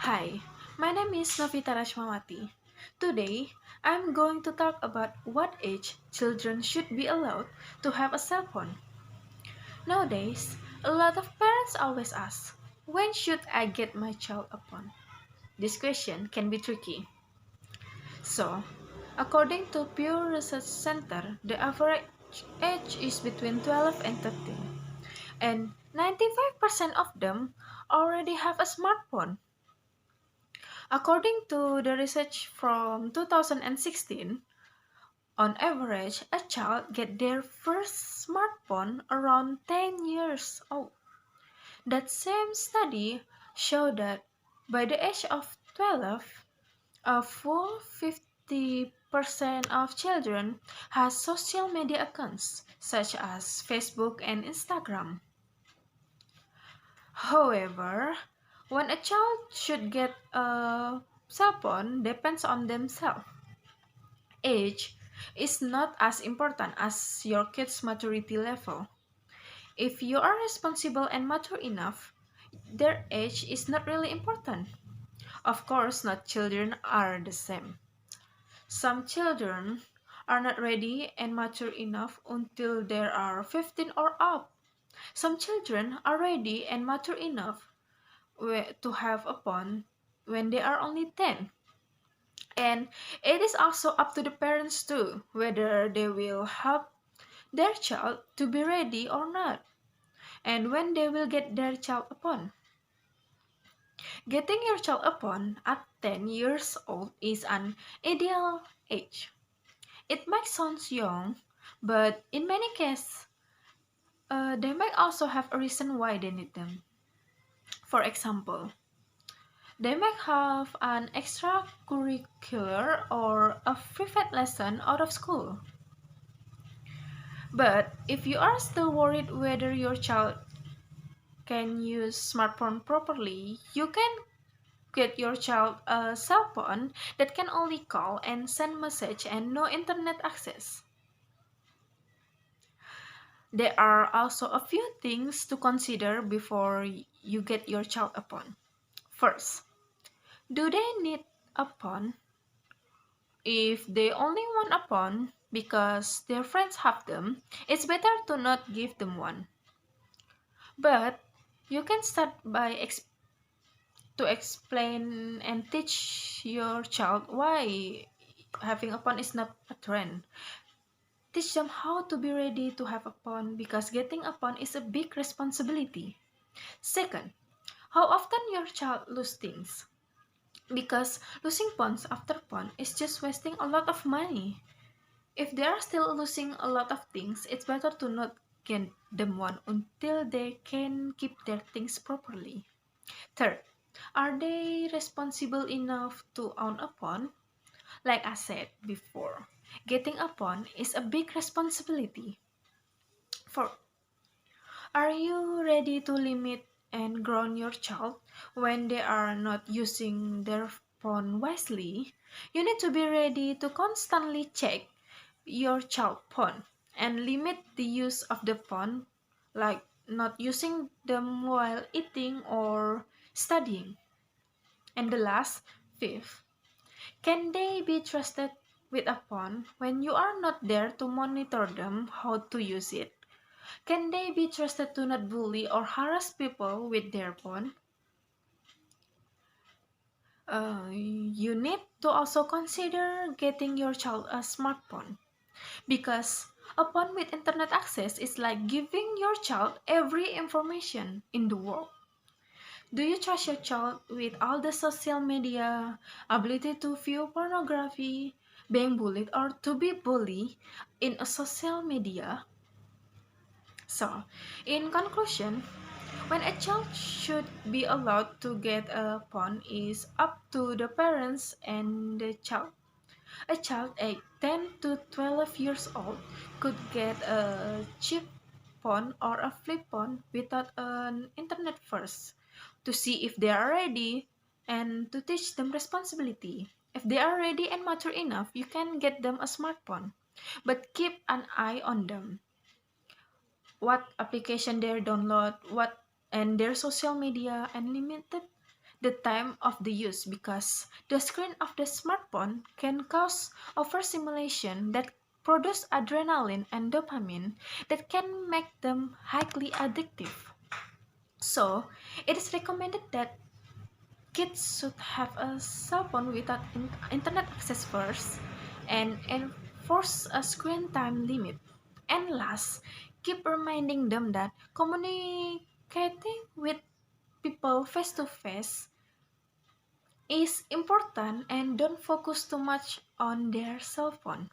Hi, my name is Novita Rachmawati. Today, I'm going to talk about what age children should be allowed to have a cell phone. Nowadays, a lot of parents always ask, when should I get my child a phone? This question can be tricky. So, according to Pew Research Center, the average age is between 12 and 13, and 95% of them already have a smartphone. According to the research from 2016, on average, a child gets their first smartphone around 10 years old. That same study showed that by the age of 12, a full 50% of children has social media accounts such as Facebook and Instagram. However, when a child should get a cell phone depends on themselves. Age is not as important as your kid's maturity level. If you are responsible and mature enough, their age is not really important. Of course, not children are the same. Some children are not ready and mature enough until they are 15 or up. Some children are ready and mature enough to have a phone when they are only 10. And it is also up to the parents too whether they will help their child to be ready or not, and when they will get their child upon. Getting your child upon at 10 years old is an ideal age. It might sound young, but in many cases, they might also have a reason why they need them. For example, they might have an extracurricular or a private lesson out of school. But if you are still worried whether your child can use smartphone properly, you can get your child a cell phone that can only call and send message and no internet access. There are also a few things to consider before you get your child a phone. First, do they need a phone? If they only want a phone because their friends have them, it's better to not give them one. But you can start by to explain and teach your child why having a phone is not a trend. Teach them how to be ready to have a phone because getting a phone is a big responsibility. Second, how often your child lose things. Because losing phones after phone is just wasting a lot of money. If they are still losing a lot of things, it's better to not get them one until they can keep their things properly. Third, are they responsible enough to own a phone? Like I said before, getting a phone is a big responsibility. Fourth, are you ready to limit and ground your child when they are not using their phone wisely? You need to be ready to constantly check your child phone and limit the use of the phone, like not using them while eating or studying. And the last, fifth, can they be trusted with a phone when you are not there to monitor them how to use it? Can they be trusted to not bully or harass people with their phone? You need to also consider getting your child a smartphone because a phone with internet access is like giving your child every information in the world. Do you trust your child with all the social media, ability to view pornography, being bullied or to be bullied in a social media? So, in conclusion, when a child should be allowed to get a phone is up to the parents and the child. A child aged 10 to 12 years old could get a cheap phone or a flip phone without an internet first to see if they are ready and to teach them responsibility. If they are ready and mature enough, you can get them a smartphone. But keep an eye on them. What application they download, what and their social media and limited the time of the use because the screen of the smartphone can cause overstimulation that produce adrenaline and dopamine that can make them highly addictive. So, it is recommended that kids should have a cell phone without internet access first and enforce a screen time limit. And last, keep reminding them that communicating with people face to face is important and don't focus too much on their cell phone.